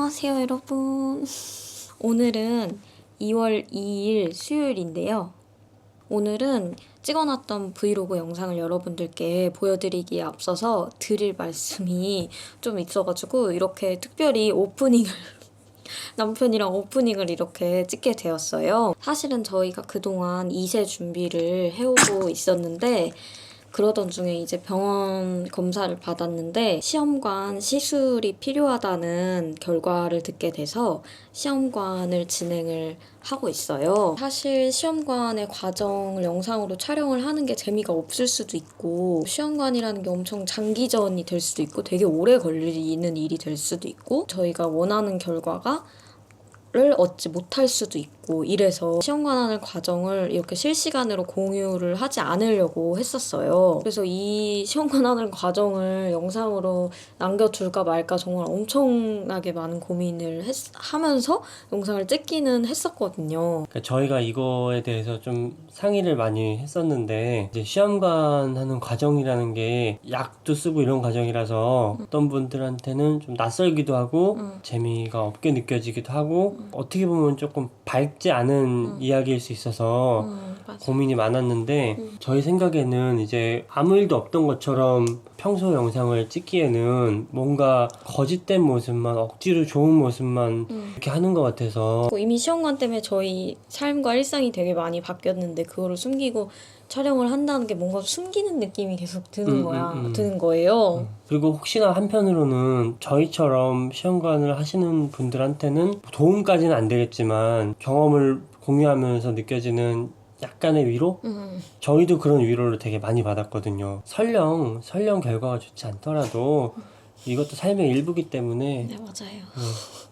안녕하세요 여러분. 오늘은 2월 2일 수요일인데요. 오늘은 찍어놨던 브이로그 영상을 여러분들께 보여드리기에 앞서서 드릴 말씀이 좀 있어가지고 이렇게 특별히 오프닝을 남편이랑 오프닝을 이렇게 찍게 되었어요. 사실은 저희가 그동안 2세 준비를 해오고 있었는데 그러던 중에 이제 병원 검사를 받았는데 시험관 시술이 필요하다는 결과를 듣게 돼서 시험관을 진행을 하고 있어요. 사실 시험관의 과정을 영상으로 촬영을 하는 게 재미가 없을 수도 있고 시험관이라는 게 엄청 장기전이 될 수도 있고 되게 오래 걸리는 일이 될 수도 있고 저희가 원하는 결과가 를 얻지 못할 수도 있고 이래서 시험관하는 과정을 이렇게 실시간으로 공유를 하지 않으려고 했었어요. 그래서 이 시험관하는 과정을 영상으로 남겨둘까 말까 정말 엄청나게 많은 고민을 하면서 영상을 찍기는 했었거든요. 그러니까 저희가 이거에 대해서 좀 상의를 많이 했었는데 이제 시험관 하는 과정이라는 게 약도 쓰고 이런 과정이라서 어떤 분들한테는 좀 낯설기도 하고 재미가 없게 느껴지기도 하고 어떻게 보면 조금 밝지 않은 이야기일 수 있어서 고민이 많았는데 저희 생각에는 이제 아무 일도 없던 것처럼 평소 영상을 찍기에는 뭔가 거짓된 모습만 억지로 좋은 모습만 이렇게 하는 것 같아서 이미 시험관 때문에 저희 삶과 일상이 되게 많이 바뀌었는데 그거를 숨기고 촬영을 한다는 게 뭔가 숨기는 느낌이 계속 드는 거예요. 그리고 혹시나 한편으로는 저희처럼 시험관을 하시는 분들한테는 도움까지는 안 되겠지만 경험을 공유하면서 느껴지는 약간의 위로? 저희도 그런 위로를 되게 많이 받았거든요. 설령 결과가 좋지 않더라도 이것도 삶의 일부기 때문에 네, 맞아요.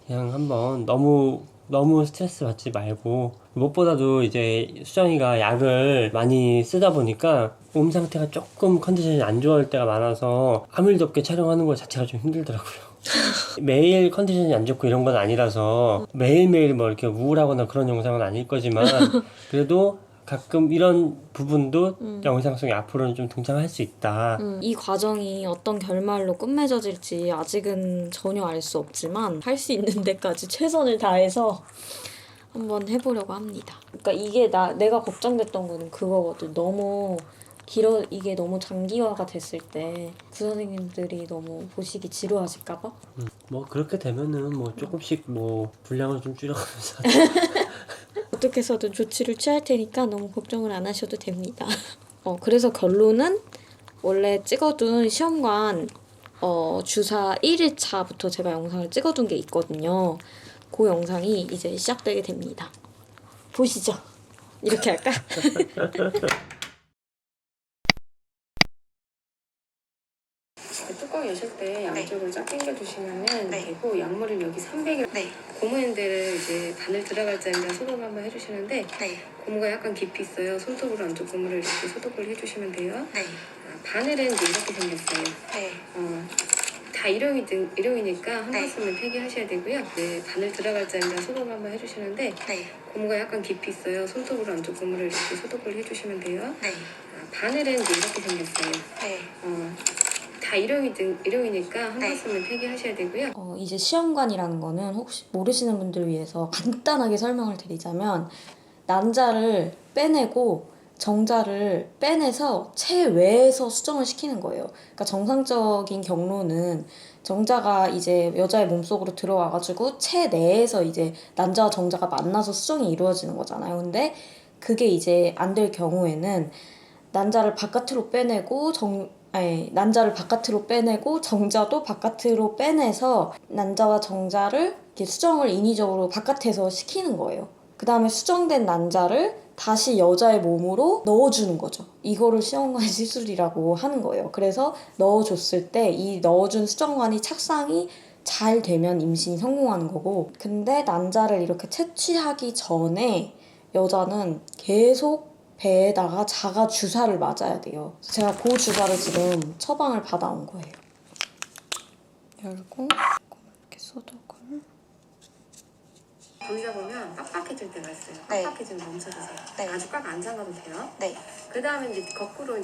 그냥 한번 너무 스트레스 받지 말고 무엇보다도 이제 수정이가 약을 많이 쓰다 보니까 몸 상태가 조금 컨디션이 안 좋을 때가 많아서 아무 일도 없게 촬영하는 것 자체가 좀 힘들더라고요. 매일 컨디션이 안 좋고 이런 건 아니라서 매일매일 뭐 이렇게 우울하거나 그런 영상은 아닐 거지만 그래도 가끔 이런 부분도 영상 속에 앞으로는 좀 등장할 수 있다. 이 과정이 어떤 결말로 끝맺어질지 아직은 전혀 알 수 없지만 할 수 있는 데까지 최선을 다해서 한번 해보려고 합니다. 그러니까 이게 내가 걱정됐던 거는 그거거든. 이게 너무 장기화가 됐을 때 구선생님들이 너무 보시기 지루하실까봐? 뭐 그렇게 되면은 뭐 조금씩 뭐 분량을 좀 줄여가면서 어떻게 해서든 조치를 취할 테니까 너무 걱정을 안 하셔도 됩니다. 그래서 결론은 원래 찍어둔 시험관 주사 1일차부터 제가 영상을 찍어둔 게 있거든요. 그 영상이 이제 시작되게 됩니다. 보시죠. 이렇게 할까? 뚜껑 여실 때 양쪽을 쫙 당겨주시면 되고 약물을 여기 300일 고무핸들을 이제 바늘 들어갈 자리랑 소독 한번 해주시는데 고무가 약간 깊이 있어요. 손톱으로 안쪽 고무를 이렇게 소독을 해주시면 돼요. 바늘은 이제 이렇게 생겼어요. 다 일용이니까 한 번 쓰면 폐기하셔야 되고요. 바늘 들어갈 자리랑 소독 한번 해주시는데 고무가 약간 깊이 있어요. 손톱으로 안쪽 고무를 이렇게 소독을 해주시면 돼요. 바늘은 이제 이렇게 생겼어요. 다 일용이니까 한 번 쓰면 폐기하셔야 되고요. 이제 시험관이라는 거는 혹시 모르시는 분들을 위해서 간단하게 설명을 드리자면 난자를 빼내고 정자를 빼내서 체외에서 수정을 시키는 거예요. 그러니까 정상적인 경로는 정자가 이제 여자의 몸속으로 들어와가지고 체내에서 이제 난자와 정자가 만나서 수정이 이루어지는 거잖아요. 근데 그게 이제 안 될 경우에는 난자를 바깥으로 빼내고 난자를 바깥으로 빼내고 정자도 바깥으로 빼내서 난자와 정자를 이렇게 수정을 인위적으로 바깥에서 시키는 거예요. 그 다음에 수정된 난자를 다시 여자의 몸으로 넣어주는 거죠. 이거를 시험관 시술이라고 하는 거예요. 그래서 넣어줬을 때 이 넣어준 수정관이 착상이 잘 되면 임신이 성공하는 거고, 근데 난자를 이렇게 채취하기 전에 여자는 계속 배에다가 자가 주사를 맞아야 돼요. 제가 그 주사를 지금 처방을 받아온 거예요. 열고 이렇게 소독을. 돌리다 보면 빡빡해질 때가 있어요. 빡빡해지면 멈춰주세요. 아주 꽉 안 잡아도 돼요. 그 다음에 이제 거꾸로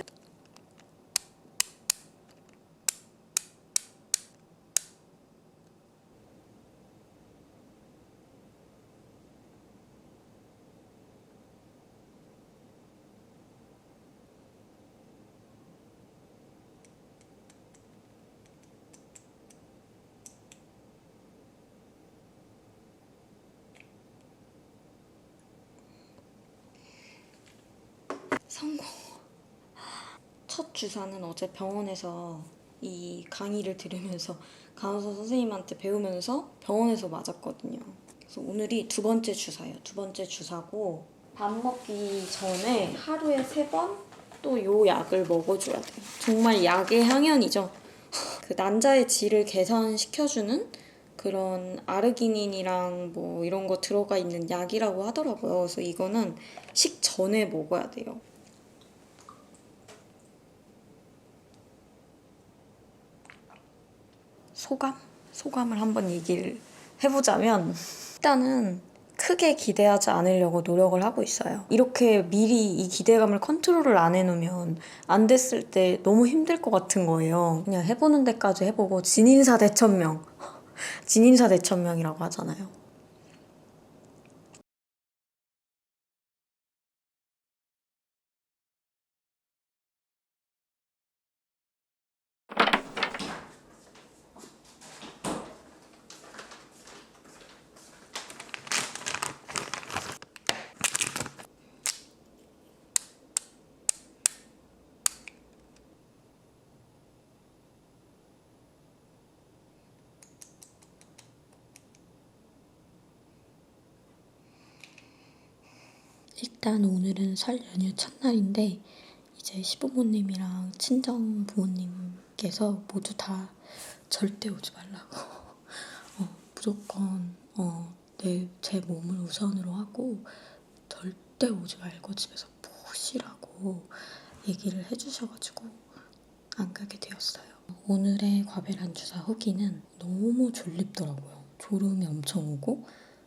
성공. 첫 주사는 어제 병원에서 이 강의를 들으면서 간호사 선생님한테 배우면서 병원에서 맞았거든요. 그래서 오늘이 두 번째 주사예요. 두 번째 주사고 밥 먹기 전에 하루에 3번 또 요 약을 먹어줘야 돼요. 정말 약의 향연이죠. 그 난자의 질을 개선시켜주는 그런 아르기닌이랑 뭐 이런 거 들어가 있는 약이라고 하더라고요. 그래서 이거는 식전에 먹어야 돼요. 소감을 한번 얘기를 해보자면 일단은 크게 기대하지 않으려고 노력을 하고 있어요. 이렇게 미리 이 기대감을 컨트롤을 안 해놓으면 안 됐을 때 너무 힘들 것 같은 거예요. 그냥 해보는 데까지 해보고 진인사 대천명 진인사 대천명이라고 하잖아요. 일단 오늘은 설 연휴 첫날인데 이제 시부모님이랑 친정 부모님께서 모두 다 절대 오지 말라고 무조건 제 몸을 우선으로 하고 절대 오지 말고 집에서 푹 쉬라고 얘기를 해주셔가지고 안 가게 되었어요. 오늘의 과배란 주사 후기는 너무 졸립더라고요. 졸음이 엄청 오고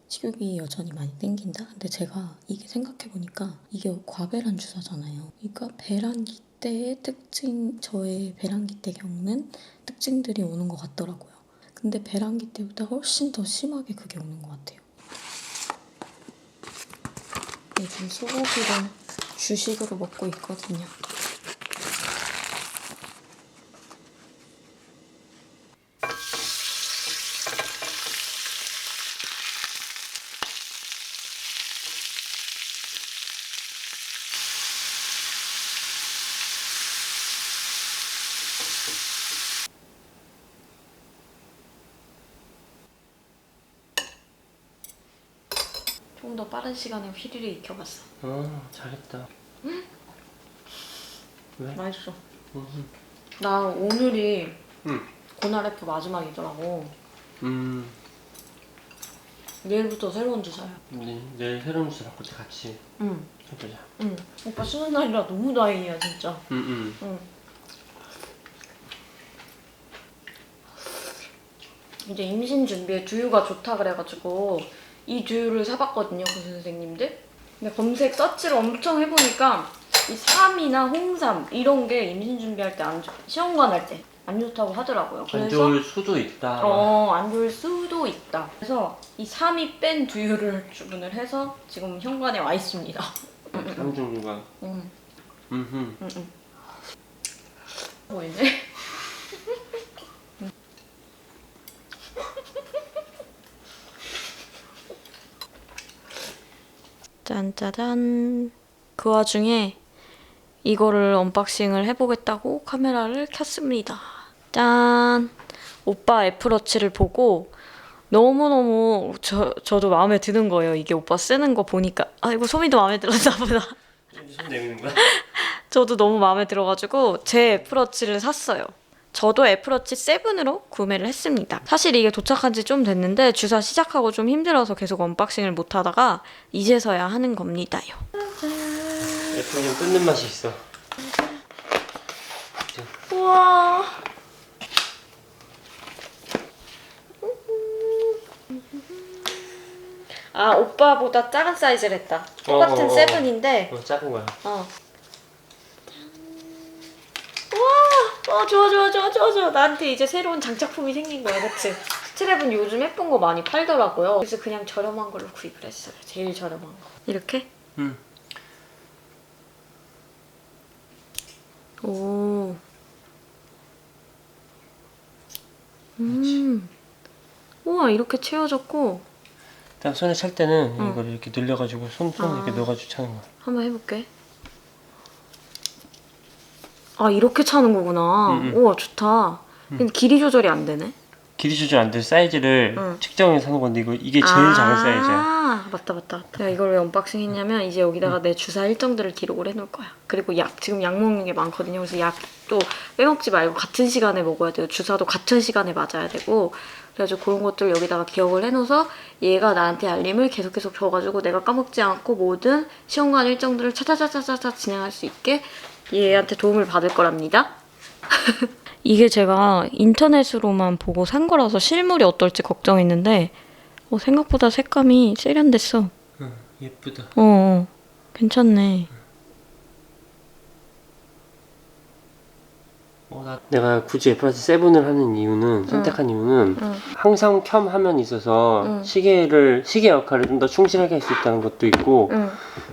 식욕이 여전히 많이 땡긴다? 근데 제가 이게 생각해보니까 이게 과배란 주사잖아요. 그러니까 배란기 때의 특징, 저의 배란기 때 겪는 특징들이 오는 것 같더라고요. 근데 배란기 때보다 훨씬 더 심하게 그게 오는 것 같아요. 요즘 소고기를 주식으로 먹고 있거든요. 좀 더 빠른 시간에 휘리를 익혀봤어. 잘했다. 응? 왜? 맛있어. 나 오늘이 응. 고나래프 마지막이더라고. 내일부터 새로운 주사야. 우리 내일 새로운 주사 바꿀 때 같이 응. 해보자. 응. 오빠 쉬는 날이라 너무 다행이야 진짜. 응. 응. 이제 임신 준비에 두유가 좋다 그래가지고 이 두유를 사봤거든요, 그 선생님들. 근데 검색 서치를 엄청 해보니까 이 삼이나 홍삼 이런 게 임신 준비할 때 안 좋, 시험관 할 때 안 좋다고 하더라고요. 안 좋을 수도 있다. 안 좋을 수도 있다. 그래서 이 삼이 뺀 두유를 주문을 해서 지금 현관에 와 있습니다. 3종류가. 응. 응. 보이네. 짠짜잔. 그 와중에 이거를 언박싱을 해보겠다고 카메라를 켰습니다. 짠. 오빠 애플워치를 보고 너무너무 저도 마음에 드는 거예요. 이게 오빠 쓰는 거 보니까. 이거 소미도 마음에 들었나 보다. 손 내미는 거야? 저도 너무 마음에 들어가지고 제 애플워치를 샀어요. 저도 애플워치 7으로 구매를 했습니다. 사실 이게 도착한 지 좀 됐는데 주사 시작하고 좀 힘들어서 계속 언박싱을 못 하다가 이제서야 하는 겁니다요. 애플이 끊는 맛이 있어. 우와. 오빠보다 작은 사이즈를 했다. 똑같은 7인데 작은 거야. 우와, 좋아. 나한테 이제 새로운 장착품이 생긴 거야, 그치? 스트랩은 요즘 예쁜 거 많이 팔더라고요. 그래서 그냥 저렴한 걸로 구입을 했어요. 제일 저렴한 거. 이렇게? 응. 오. 우와, 이렇게 채워졌고. 딱 손에 찰 때는 이걸 이렇게 늘려가지고 손 이렇게 넣어가지고 차는 거야. 한번 해볼게. 아 이렇게 차는 거구나. 우와 좋다. 근데 길이 조절이 안 되네. 길이 조절 안 돼서 사이즈를 응. 측정해서 사는 건데 이게 제일 작은 사이즈야. 아 맞다. 내가 이걸 왜 언박싱 했냐면 이제 여기다가 내 주사 일정들을 기록을 해놓을 거야. 그리고 지금 약 먹는 게 많거든요. 그래서 약도 빼먹지 말고 같은 시간에 먹어야 돼요. 주사도 같은 시간에 맞아야 되고. 그래가지고 그런 것들 여기다가 기억을 해놓아서 얘가 나한테 알림을 계속 줘가지고 내가 까먹지 않고 모든 시험관 일정들을 차차차차차 진행할 수 있게 얘한테 도움을 받을 거랍니다. 이게 제가 인터넷으로만 보고 산 거라서 실물이 어떨지 걱정했는데 생각보다 색감이 세련됐어. 예쁘다. 괜찮네. 내가 굳이 F+7을 하는 이유는 선택한 이유는 항상 켬 화면이 있어서 시계 역할을 좀 더 충실하게 할 수 있다는 것도 있고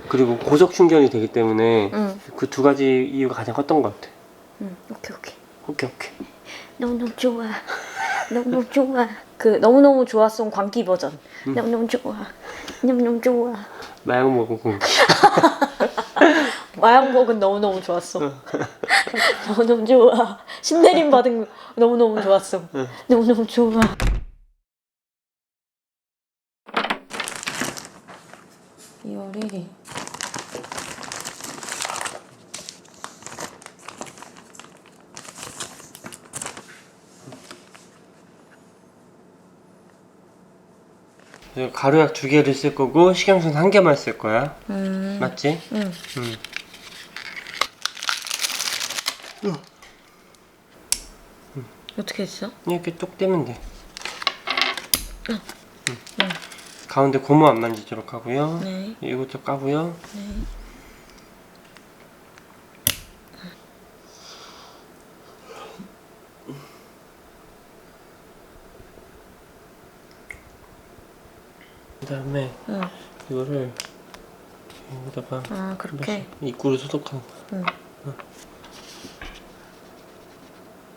그리고 고속 충전이 되기 때문에 그 두 가지 이유가 가장 컸던 것 같아. 오케이. 너무너무 좋아. 너무너무 좋아. 그 너무너무 좋았송 광기 버전. 너무너무 좋아. 너무너무 좋아. 마약 먹은 공기. 마약먹은 너무너무 좋았어. 너무너무 좋아. 신내림 받은 거 너무너무 좋았어. 너무너무 좋아. 이월이 가루약 2개를 쓸 거고 식염수는 1개만 쓸 거야. 맞지? 응. 어떻게 했어? 이렇게 뚝 떼면 돼. 가운데 고무 안 만지도록 하고요. 네. 이것도 까고요. 네. 그다음에 이거를 여기다가 그렇게? 입구를 소독하는 거야.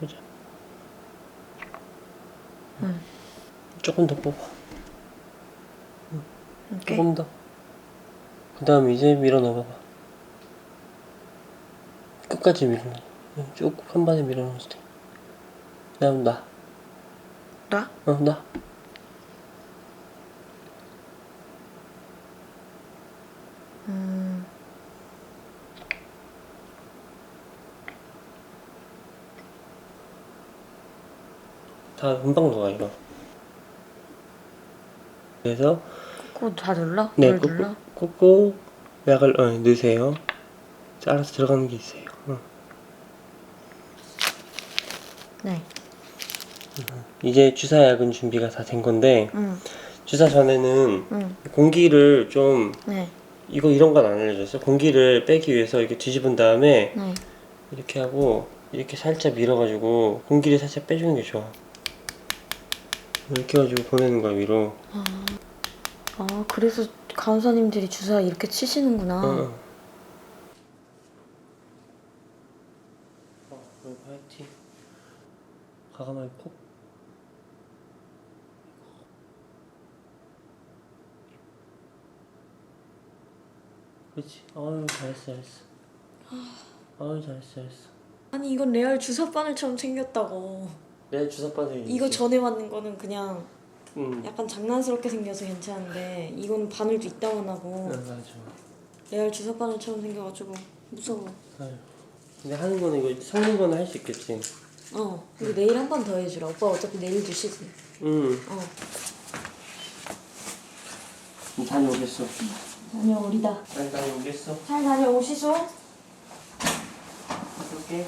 보자. 조금 더 뽑아. 오케이. 조금 더. 그 다음에 이제 밀어 넣어봐. 끝까지 밀어 넣어. 쭉 한 번에 밀어 넣어도 돼. 그 다음 놔. 나? 놔. 다 금방 녹아 이거. 그래서 꾹꾹 다 눌러? 네, 뭘 눌러? 꾹꾹 약을 넣으세요. 알아서 들어가는 게 있어요. 네. 이제 주사약은 준비가 다 된 건데 주사 전에는 공기를 좀 네. 이런 건 안 알려줬어. 공기를 빼기 위해서 이렇게 뒤집은 다음에 네. 이렇게 하고 이렇게 살짝 밀어가지고 공기를 살짝 빼주는 게 좋아. 이렇게 해가지고 보내는 거야 위로. 그래서 간호사님들이 주사 이렇게 치시는구나. 그리고 화이팅. 과감하게 콕. 그렇지. 잘했어. 잘했어. 아니 이건 레알 주사 바늘처럼 생겼다고. 내 주사 바늘이 이거 전에 맞는 거는 그냥 응. 약간 장난스럽게 생겨서 괜찮은데 이거는 바늘도 이따만 하고 맞아. 레알 주사 바늘처럼 생겨가지고 무서워. 근데 하는 거는 이거 섞는 거는 할 수 있겠지. 이거 내일 한 번 더 해주라. 오빠 어차피 내일도 쉬지. 다녀오겠어. 다녀오리다. 잘 다녀오겠어. 잘 다녀오시소. 그렇게.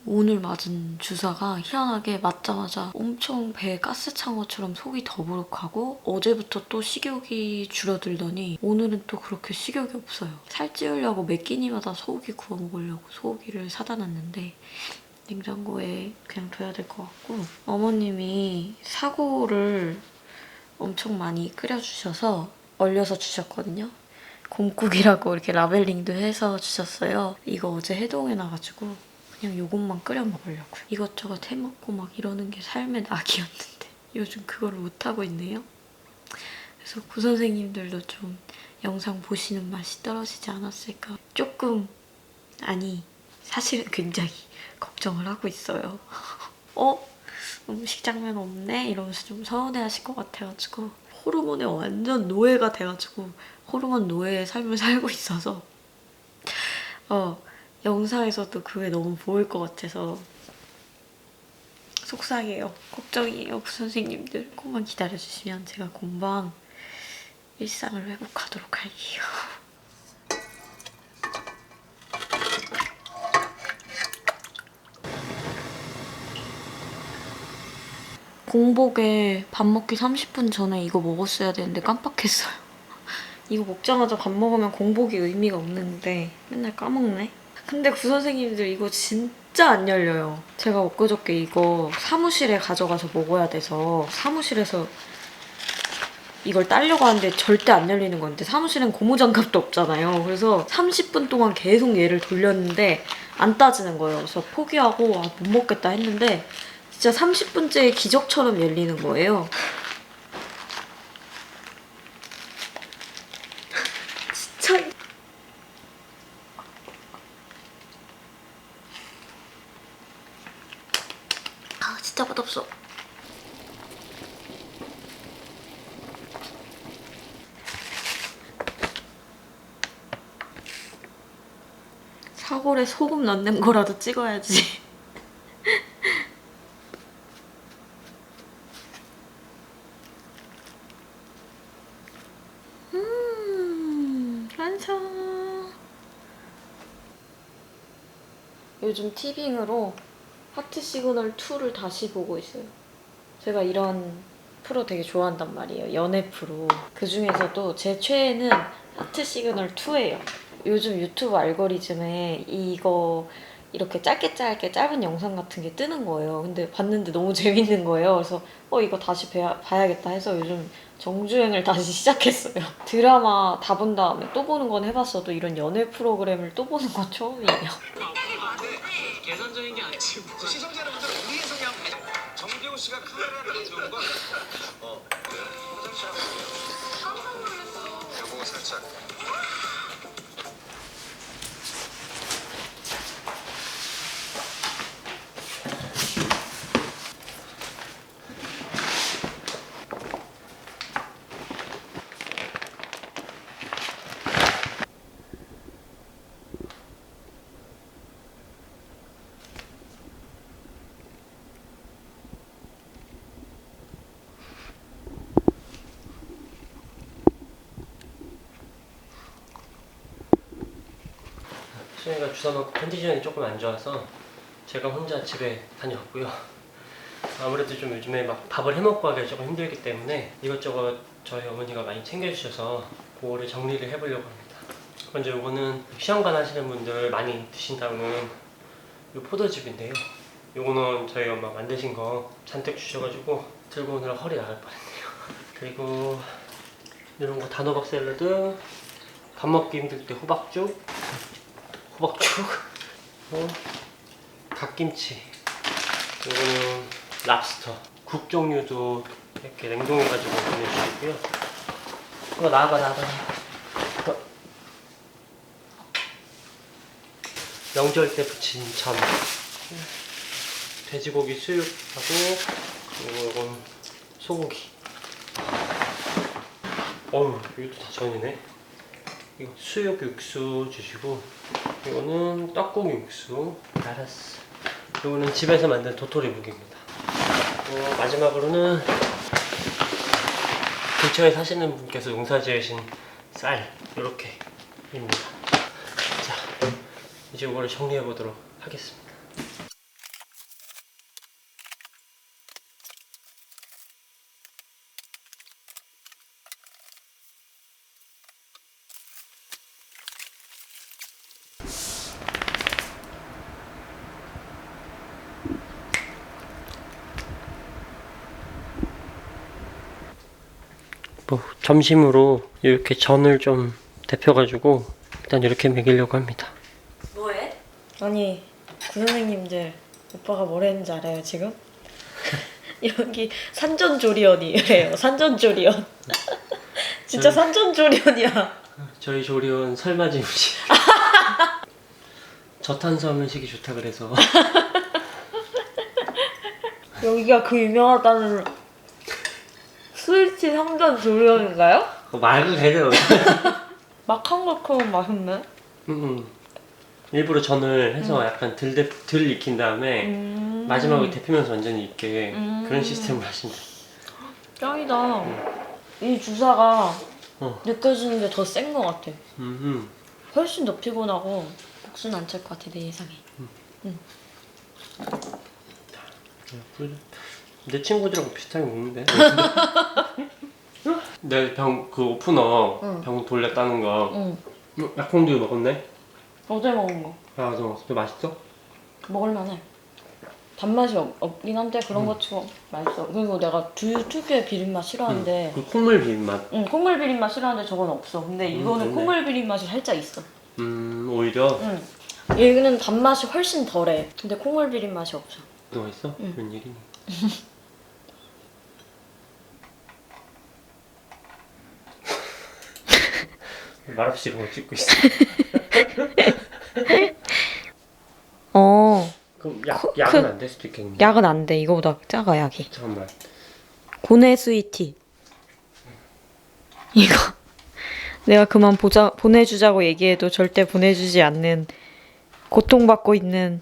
오늘 맞은 주사가 희한하게 맞자마자 엄청 배에 가스 찬 것처럼 속이 더부룩하고 어제부터 또 식욕이 줄어들더니 오늘은 또 그렇게 식욕이 없어요. 살찌우려고 몇 끼니마다 소고기 구워 먹으려고 소고기를 사다 놨는데 냉장고에 그냥 둬야 될 것 같고 어머님이 사고를 엄청 많이 끓여주셔서 얼려서 주셨거든요. 곰국이라고 이렇게 라벨링도 해서 주셨어요. 이거 어제 해동해놔가지고 그냥 요것만 끓여 먹으려고요. 이것저것 해먹고 막 이러는 게 삶의 낙이었는데 요즘 그걸 못하고 있네요. 그래서 구선생님들도 좀 영상 보시는 맛이 떨어지지 않았을까. 조금, 아니 사실은 굉장히 걱정을 하고 있어요. 음식 장면 없네? 이러면서 좀 서운해하실 것 같아가지고 호르몬에 완전 노예가 돼가지고 호르몬 노예의 삶을 살고 있어서 영상에서도 그게 너무 보일 것 같아서 속상해요. 걱정이에요. 선생님들 조금만 기다려주시면 제가 금방 일상을 회복하도록 할게요. 공복에 밥 먹기 30분 전에 이거 먹었어야 되는데 깜빡했어요. 이거 먹자마자 밥 먹으면 공복이 의미가 없는데 맨날 까먹네. 근데 선생님들 이거 진짜 안 열려요. 제가 엊그저께 이거 사무실에 가져가서 먹어야 돼서 사무실에서 이걸 따려고 하는데 절대 안 열리는 건데 사무실엔 고무장갑도 없잖아요. 그래서 30분 동안 계속 얘를 돌렸는데 안 따지는 거예요. 그래서 포기하고 못 먹겠다 했는데 진짜 30분째 기적처럼 열리는 거예요. 진짜 진짜 맛없어. 사골에 소금 넣는 거라도 찍어야지. 완성. 요즘 티빙으로 하트 시그널 2를 다시 보고 있어요. 제가 이런 프로 되게 좋아한단 말이에요. 연애 프로. 그 중에서도 제 최애는 하트 시그널 2예요. 요즘 유튜브 알고리즘에 이거 이렇게 짧게 짧은 영상 같은 게 뜨는 거예요. 근데 봤는데 너무 재밌는 거예요. 그래서 이거 다시 봐야겠다 해서 요즘 정주행을 다시 시작했어요. 드라마 다 본 다음에 또 보는 건 해봤어도 이런 연애 프로그램을 또 보는 건 처음이에요. 계산적인 게 아니지 뭐. 시청자 여러분들 우리의 성향 정재호 씨가 카메라를 안 좋은 건 화장실 하고 깜짝 놀랐어. 여보 살짝 수영이가 주사 맞고 컨디션이 조금 안 좋아서 제가 혼자 집에 다녀왔고요. 아무래도 좀 요즘에 막 밥을 해먹고 하기가 조금 힘들기 때문에 이것저것 저희 어머니가 많이 챙겨주셔서 그거를 정리를 해보려고 합니다. 먼저 요거는 시험관 하시는 분들 많이 드신다는 요 포도즙인데요. 요거는 저희 엄마 만드신 거 잔뜩 주셔가지고 들고 오느라 허리 나갈 뻔했네요. 그리고 이런 거 단호박 샐러드, 밥 먹기 힘들 때 호박죽, 갓김치, 이거는 랍스터, 국 종류도 이렇게 냉동해가지고 보내주시고요. 나가. 명절 때 부친 전, 돼지고기 수육하고, 그리고 이건 소고기. 이것도 다 전이네. 이거 수육 육수 주시고, 이거는 떡국 육수. 알았어. 이거는 집에서 만든 도토리 묵입니다. 마지막으로는 근처에 사시는 분께서 농사 지으신 쌀, 요렇게입니다. 자, 이제 이거를 정리해 보도록 하겠습니다. 점심으로 이렇게 전을 좀 데펴가지고 일단 이렇게 먹이려고 합니다. 뭐해? 아니, 선생님들 오빠가 뭘 했는지 알아요 지금? 여기 산전조리원이래요. 산전조리원. 진짜 산전조리원이야. 저희 조리원 설맞이 음식. 저탄수 음식이 좋다 그래서. 여기가 그 유명하다는 스위치 상전 조리원인가요? 말도 되죠. 막 한 것처럼 맛있네. 일부러 전을 해서 약간 덜 익힌 다음에 마지막에 데피면서 완전히 익게 그런 시스템으로 하신다. 짱이다. 이 주사가 어. 느껴지는데 더 센 것 같아. 음. 훨씬 더 피곤하고 복수는 안 찰 것 같아, 내 예상에. 내 친구들하고 비슷하게 먹는데. 내 병 그 오프너 병 돌렸다는 거. 응. 약콩두유 먹었네? 어제 먹은 거. 아, 너 먹었어. 맛있어? 먹을만해. 단맛이 없긴 한데 그런 거 치고 맛있어. 그리고 내가 두유 특유의 비린맛 싫어하는데 그 콩물 비빔맛. 콩물 비린맛 싫어하는데 저건 없어. 근데 이거는 좋네. 콩물 비린맛이 살짝 있어. 오히려. 얘는 단맛이 훨씬 덜해. 근데 콩물 비린맛이 없어. 너 있어? 웬일이니? 말없이 이런 거 찍고 있어. 그럼 약은 안 될 수도 있겠네. 약은 안 돼. 이거보다 작아, 약이. 잠깐만. 고뇌 스위티. 이거 내가 그만 보내주자고 얘기해도 절대 보내주지 않는 고통받고 있는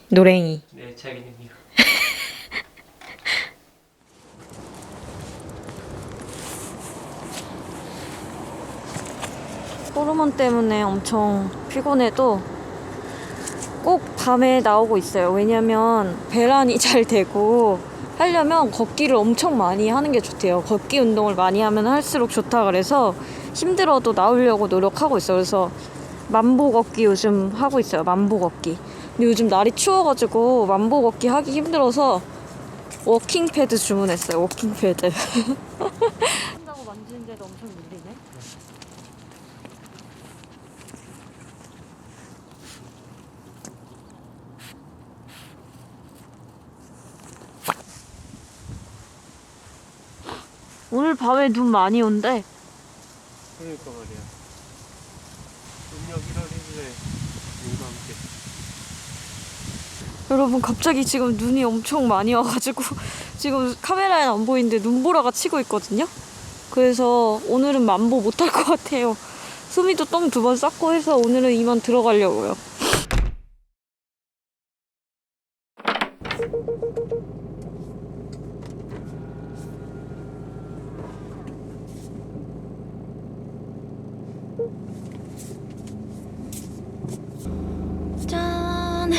노랭이. 내 책임입니다. 호르몬 때문에 엄청 피곤해도 꼭 밤에 나오고 있어요. 왜냐면 배란이 잘 되고 하려면 걷기를 엄청 많이 하는 게 좋대요. 걷기 운동을 많이 하면 할수록 좋다 그래서 힘들어도 나오려고 노력하고 있어요. 그래서 만보 걷기 요즘 하고 있어요. 만보 걷기. 근데 요즘 날이 추워가지고 만보 걷기 하기 힘들어서 워킹 패드 주문했어요. 워킹 패드. 한다고 만지는데도 엄청 밀리네. 오늘 밤에 눈 많이 온대. 그러니까 말이야. 음력 1월 1일에 눈과 함께. 여러분 갑자기 지금 눈이 엄청 많이 와가지고 지금 카메라엔 안 보이는데 눈보라가 치고 있거든요. 그래서 오늘은 만보 못할 것 같아요. 수미도 똥 2번 쌌고 해서 오늘은 이만 들어가려고요. 짠!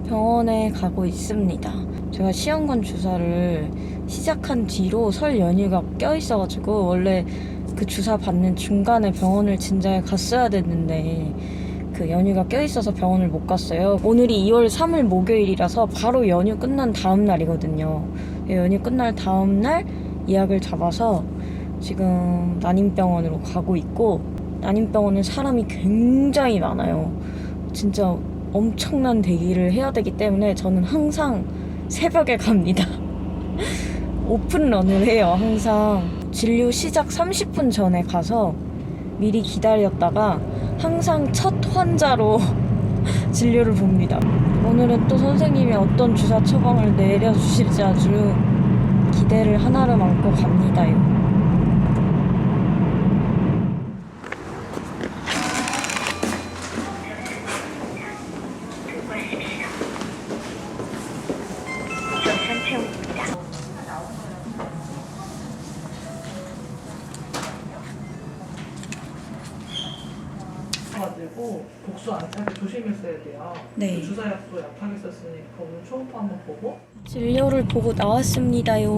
병원에 가고 있습니다. 제가 시험관 주사를 시작한 뒤로 설 연휴가 껴있어가지고 원래 그 주사 받는 중간에 병원을 진작에 갔어야 됐는데 그 연휴가 껴있어서 병원을 못 갔어요. 오늘이 2월 3일 목요일이라서 바로 연휴 끝난 다음 날이거든요. 연휴 끝날 다음 날 예약을 잡아서 지금 난임병원으로 가고 있고 난임병원은 사람이 굉장히 많아요. 진짜 엄청난 대기를 해야 되기 때문에 저는 항상 새벽에 갑니다. 오픈런을 해요. 항상 진료 시작 30분 전에 가서 미리 기다렸다가 항상 첫 환자로 진료를 봅니다. 오늘은 또 선생님이 어떤 주사 처방을 내려주실지 아주 기대를 하나로 안고 갑니다요. 가지고 복수 안 차게 조심했어야 돼요. 네. 주사약도 약하게 썼으니까 오늘 초음파 한번 보고. 진료를 보고 나왔습니다요.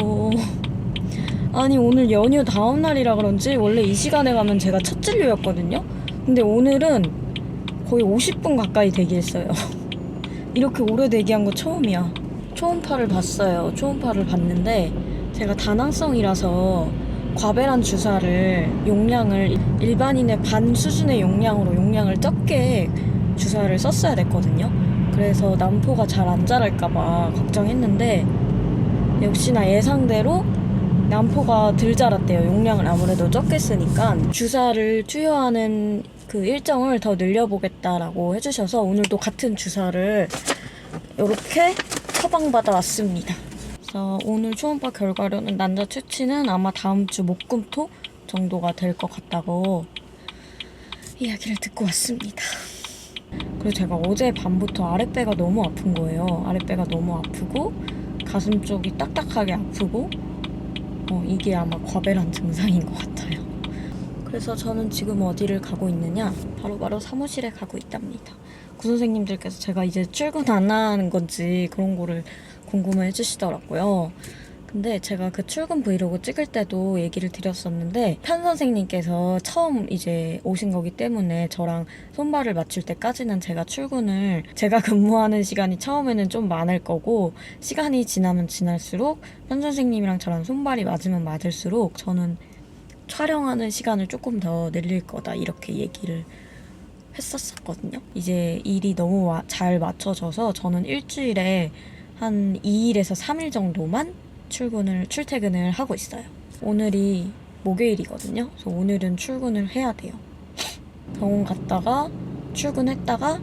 아니 오늘 연휴 다음 날이라 그런지 원래 이 시간에 가면 제가 첫 진료였거든요. 근데 오늘은 거의 50분 가까이 대기했어요. 이렇게 오래 대기한 거 처음이야. 초음파를 봤어요. 초음파를 봤는데 제가 다낭성이라서 과배란 주사를 용량을 일반인의 반 수준의 용량을 적게 주사를 썼어야 됐거든요. 그래서 난포가 잘 안 자랄까봐 걱정했는데 역시나 예상대로 난포가 덜 자랐대요. 용량을 아무래도 적게 쓰니까. 주사를 투여하는 그 일정을 더 늘려보겠다라고 해주셔서 오늘도 같은 주사를 이렇게 처방받아 왔습니다. 그래서 오늘 초음파 결과로는 난자 추치는 아마 다음 주 목금토 정도가 될 것 같다고 이야기를 듣고 왔습니다. 그리고 제가 어제 밤부터 아랫배가 너무 아픈 거예요. 아랫배가 너무 아프고 가슴 쪽이 딱딱하게 아프고 이게 아마 과배란 증상인 것 같아요. 그래서 저는 지금 어디를 가고 있느냐? 바로 사무실에 가고 있답니다. 구선생님들께서 제가 이제 출근 안 하는 건지 그런 거를 궁금해 해주시더라고요. 근데 제가 그 출근 브이로그 찍을 때도 얘기를 드렸었는데 편 선생님께서 처음 이제 오신 거기 때문에 저랑 손발을 맞출 때까지는 제가 근무하는 시간이 처음에는 좀 많을 거고 시간이 지나면 지날수록 편 선생님이랑 저랑 손발이 맞으면 맞을수록 저는 촬영하는 시간을 조금 더 늘릴 거다 이렇게 얘기를 했었거든요. 이제 일이 너무 잘 맞춰져서 저는 일주일에 한 2일에서 3일 정도만 출퇴근을 하고 있어요. 오늘이 목요일이거든요. 그래서 오늘은 출근을 해야 돼요. 병원 갔다가 출근했다가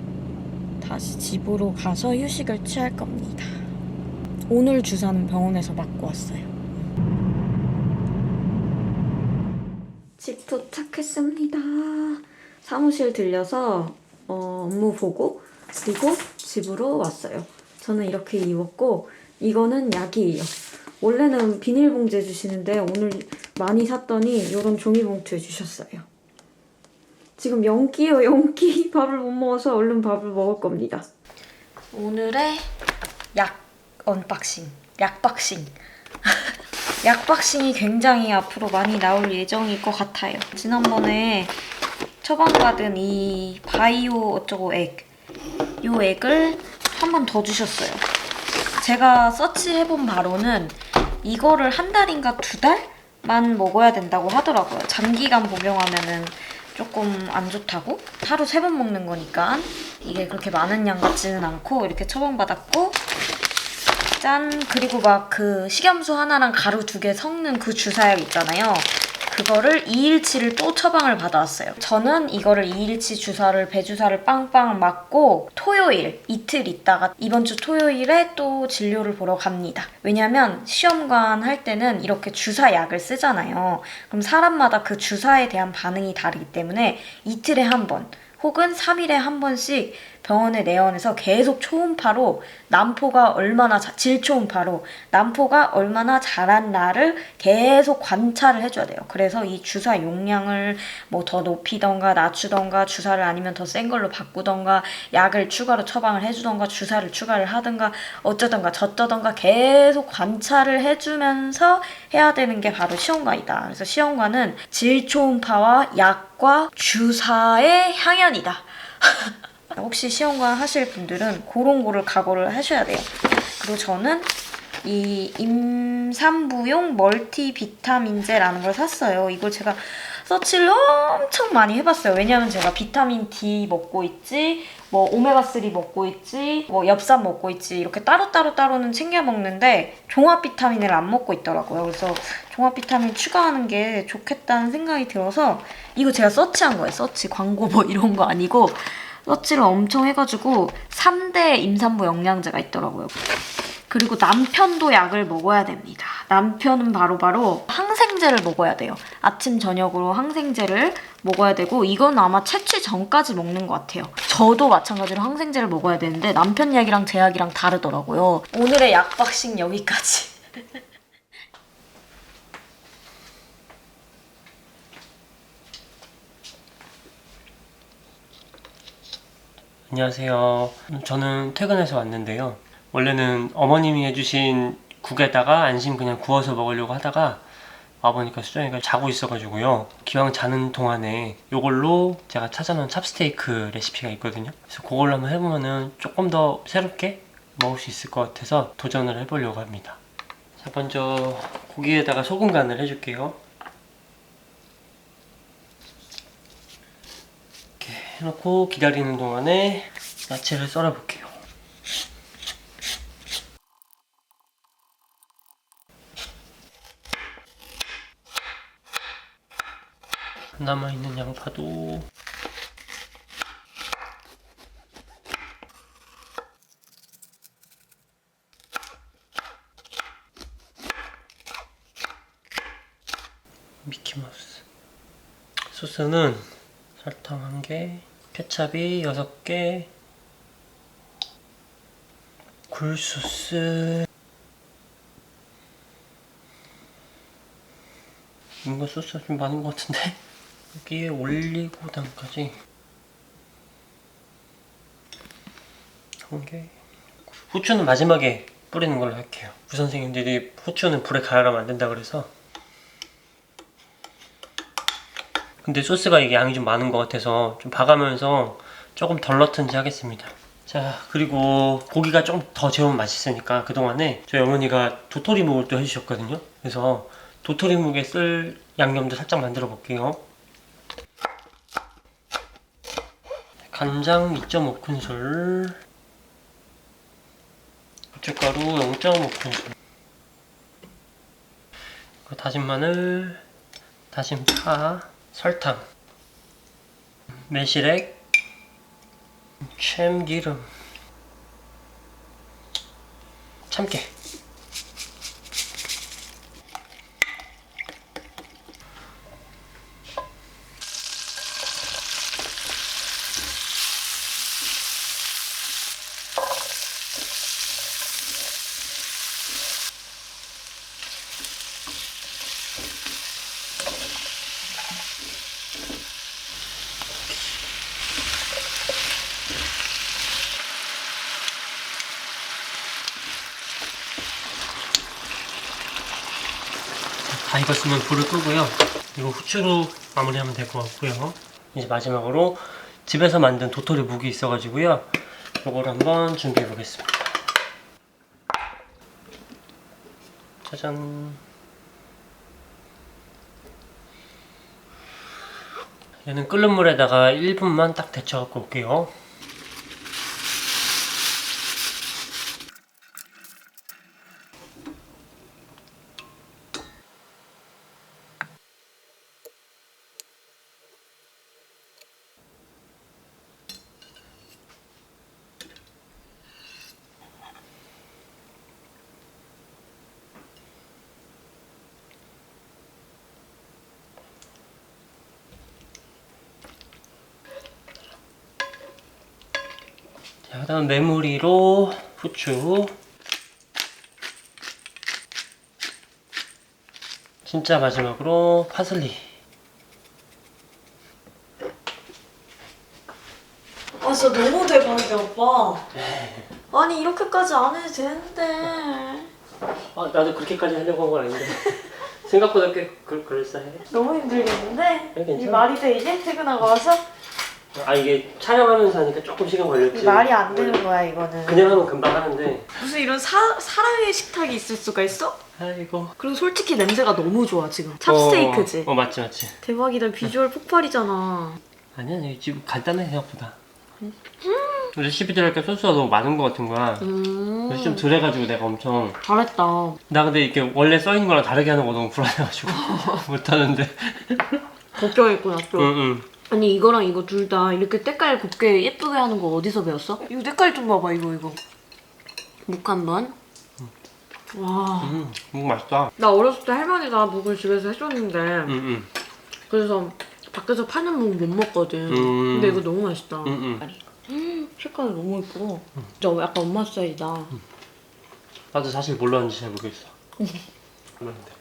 다시 집으로 가서 휴식을 취할 겁니다. 오늘 주사는 병원에서 맞고 왔어요. 집 도착했습니다. 사무실 들려서 업무 보고 그리고 집으로 왔어요. 저는 이렇게 입었고 이거는 약이에요. 원래는 비닐봉지에 주시는데 오늘 많이 샀더니 이런 종이봉투에 주셨어요. 지금 연기요 연기. 밥을 못 먹어서 얼른 밥을 먹을 겁니다. 오늘의 약 언박싱, 약박싱. 약박싱이 굉장히 앞으로 많이 나올 예정일 것 같아요. 지난번에 처방받은 이 바이오 어쩌고 액, 이 액을 한 번 더 주셨어요. 제가 서치해본 바로는 이거를 한 달인가 2달만 먹어야 된다고 하더라고요. 장기간 복용하면은 조금 안 좋다고? 하루 3번 먹는 거니까 이게 그렇게 많은 양 같지는 않고 이렇게 처방받았고 짠! 그리고 막 그 식염수 하나랑 가루 2개 섞는 그 주사약 있잖아요. 그거를 2일치를 또 처방을 받아왔어요. 저는 이거를 2일치 주사를 배주사를 빵빵 맞고 토요일 이틀 있다가 이번 주 토요일에 또 진료를 보러 갑니다. 왜냐면 시험관 할 때는 이렇게 주사약을 쓰잖아요. 그럼 사람마다 그 주사에 대한 반응이 다르기 때문에 이틀에 한 번 혹은 3일에 한 번씩 병원에 내원해서 계속 초음파로 난포가 얼마나 질초음파로 난포가 얼마나 자랐나를 계속 관찰을 해줘야 돼요. 그래서 이 주사 용량을 뭐 더 높이던가 낮추던가 주사를 아니면 더 센 걸로 바꾸던가 약을 추가로 처방을 해주던가 주사를 추가를 하던가 어쩌던가 저쩌던가 계속 관찰을 해주면서 해야 되는 게 바로 시험관이다. 그래서 시험관은 질초음파와 약과 주사의 향연이다. 혹시 시험관 하실 분들은 그런 거를 각오를 하셔야 돼요. 그리고 저는 이 임산부용 멀티비타민제라는 걸 샀어요. 이걸 제가 서치를 엄청 많이 해봤어요. 왜냐면 제가 비타민 D 먹고 있지, 뭐 오메가3 먹고 있지, 뭐 엽산 먹고 있지 이렇게 따로는 챙겨 먹는데 종합 비타민을 안 먹고 있더라고요. 그래서 종합 비타민 추가하는 게 좋겠다는 생각이 들어서 이거 제가 서치한 거예요. 서치 광고 뭐 이런 거 아니고 서치를 엄청 해가지고 3대 임산부 영양제가 있더라고요. 그리고 남편도 약을 먹어야 됩니다. 남편은 바로 항생제를 먹어야 돼요. 아침 저녁으로 항생제를 먹어야 되고 이건 아마 채취 전까지 먹는 것 같아요. 저도 마찬가지로 항생제를 먹어야 되는데 남편 약이랑 제 약이랑 다르더라고요. 오늘의 약박싱 여기까지. 안녕하세요. 저는 퇴근해서 왔는데요. 원래는 어머님이 해주신 국에다가 안심 그냥 구워서 먹으려고 하다가 와보니까 수정이가 자고 있어가지고요. 기왕 자는 동안에 이걸로 제가 찾아놓은 찹스테이크 레시피가 있거든요. 그래서 그걸로 한번 해보면은 조금 더 새롭게 먹을 수 있을 것 같아서 도전을 해보려고 합니다. 자, 먼저 고기에다가 소금 간을 해줄게요. 이렇게 해놓고 기다리는 동안에 야채를 썰어볼게요. 남아있는 양파도 미키마우스. 소스는 설탕 1개, 케찹이 6개, 굴소스. 뭔가 소스가 좀 많은 것 같은데? 여기에 올리고당까지 1개. 후추는 마지막에 뿌리는 걸로 할게요. 부선생님들이 후추는 불에 가열하면 안 된다 그래서. 근데 소스가 이게 양이 좀 많은 것 같아서 좀 봐가면서 조금 덜 넣든지 하겠습니다. 자, 그리고 고기가 좀 더 재우면 맛있으니까 그동안에 저희 어머니가 도토리묵을 또 해주셨거든요. 그래서 도토리묵에 쓸 양념도 살짝 만들어 볼게요. 간장 2.5큰술, 고춧가루 0.5큰술, 다진 마늘, 다진 파, 설탕, 매실액, 참기름, 참깨. 다 익었으면 불을 끄고요. 이거 후추로 마무리하면 될 것 같고요. 이제 마지막으로 집에서 만든 도토리 묵이 있어가지고요. 이걸 한번 준비해 보겠습니다. 짜잔. 얘는 끓는 물에다가 1분만 딱 데쳐갖고 올게요. 자, 그다음 메모리로 후추. 진짜 마지막으로 파슬리. 아 진짜 너무 대박이야 오빠. 아니 이렇게까지 안 해도 되는데. 아, 나도 그렇게까지 하려고 한 건 아닌데 생각보다 꽤 그럴싸해. 너무 힘들겠는데? 괜찮아. 이 말이 돼 이게? 퇴근하고 와서? 아, 이게 촬영하면서 하니까 조금 시간 걸렸지. 말이 안 되는 거야 이거는. 그냥 하면 금방 하는데. 무슨 이런 사랑의 식탁이 있을 수가 있어? 아이고. 그리고 솔직히 냄새가 너무 좋아 지금. 찹스테이크지? 맞지 맞지. 대박이다. 비주얼 폭발이잖아. 아니야, 여기 지금 간단해 생각보다. 레시피들 할까 소스가 너무 많은 것 같은 거야. 그래서 좀 덜 해가지고 내가 엄청. 잘했다. 나 근데 이렇게 원래 써있는 거랑 다르게 하는 거 너무 불안해가지고 못하는데. 걱정했구나 또. 응. 아니 이거랑 이거 둘 다 이렇게 때깔 곱게 예쁘게 하는 거 어디서 배웠어? 이거 때깔 좀 봐봐 이거. 묵 한번. 와. 이거 맛있다. 나 어렸을 때 할머니가 묵을 집에서 해줬는데 그래서 밖에서 파는 묵 못 먹거든. 근데 이거 너무 맛있다. 색깔이 너무 예뻐. 진짜 약간 엄마 스타일이다. 나도 사실 몰랐는지 잘 모르겠어. 몰랐는데.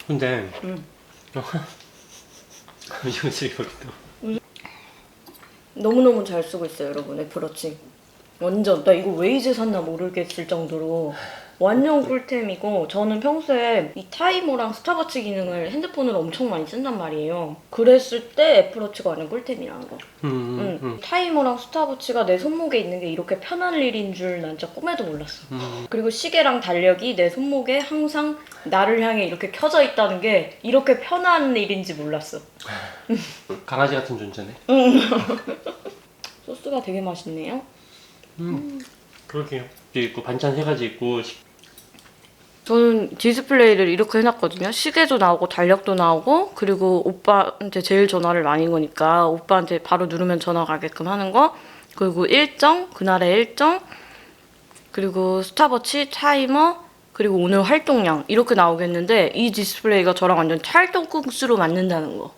근데 이거 지금 여기도. 너무너무 잘 쓰고 있어요 여러분 애플워치. 완전 나 이거 왜 이제 샀나 모르겠을 정도로 완전 꿀템이고, 저는 평소에 이 타이머랑 스탑워치 기능을 핸드폰으로 엄청 많이 쓴단 말이에요. 그랬을 때 애플워치가 완전 꿀템이라는 거. 타이머랑 스탑워치가 내 손목에 있는 게 이렇게 편한 일인 줄 난 진짜 꿈에도 몰랐어. 그리고 시계랑 달력이 내 손목에 항상 나를 향해 이렇게 켜져 있다는 게 이렇게 편한 일인지 몰랐어. 강아지 같은 존재네. 소스가 되게 맛있네요. 그러게요. 있고 반찬 3가지 있고. 저는 디스플레이를 이렇게 해놨거든요. 시계도 나오고 달력도 나오고, 그리고 오빠한테 제일 전화를 많이 거니까 오빠한테 바로 누르면 전화 가게끔 하는 거, 그리고 일정, 그날의 일정, 그리고 스탑워치, 타이머, 그리고 오늘 활동량 이렇게 나오겠는데 이 디스플레이가 저랑 완전 찰떡국수로 맞는다는 거.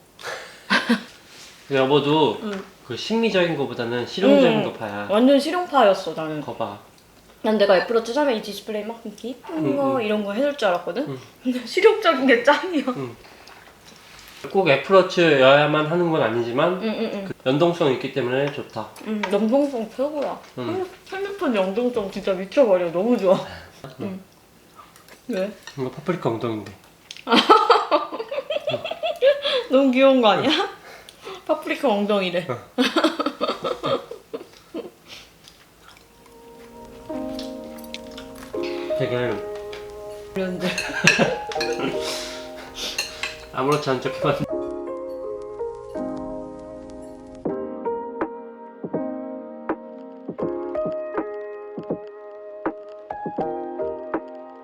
여보도 그 심미적인 거보다는 실용적인 거 봐야. 완전 실용파였어 나는. 거 봐. 난 내가 애플워치 사면 이 디스플레이 막 이렇게 이쁜 거 이런 거 해줄 줄 알았거든? 근데 실용적인 게 짱이야. 꼭 애플워치여야만 하는 건 아니지만 그 연동성이 있기 때문에 좋다. 연동성 최고야. 핸드폰 연동성 진짜 미쳐버려. 너무 좋아. 왜? 이거 파프리카 엉덩인데. 너무 귀여운 거 아니야? 파프리카 엉덩이래. 되게 그런데 아무렇지 않은 척 해봤는데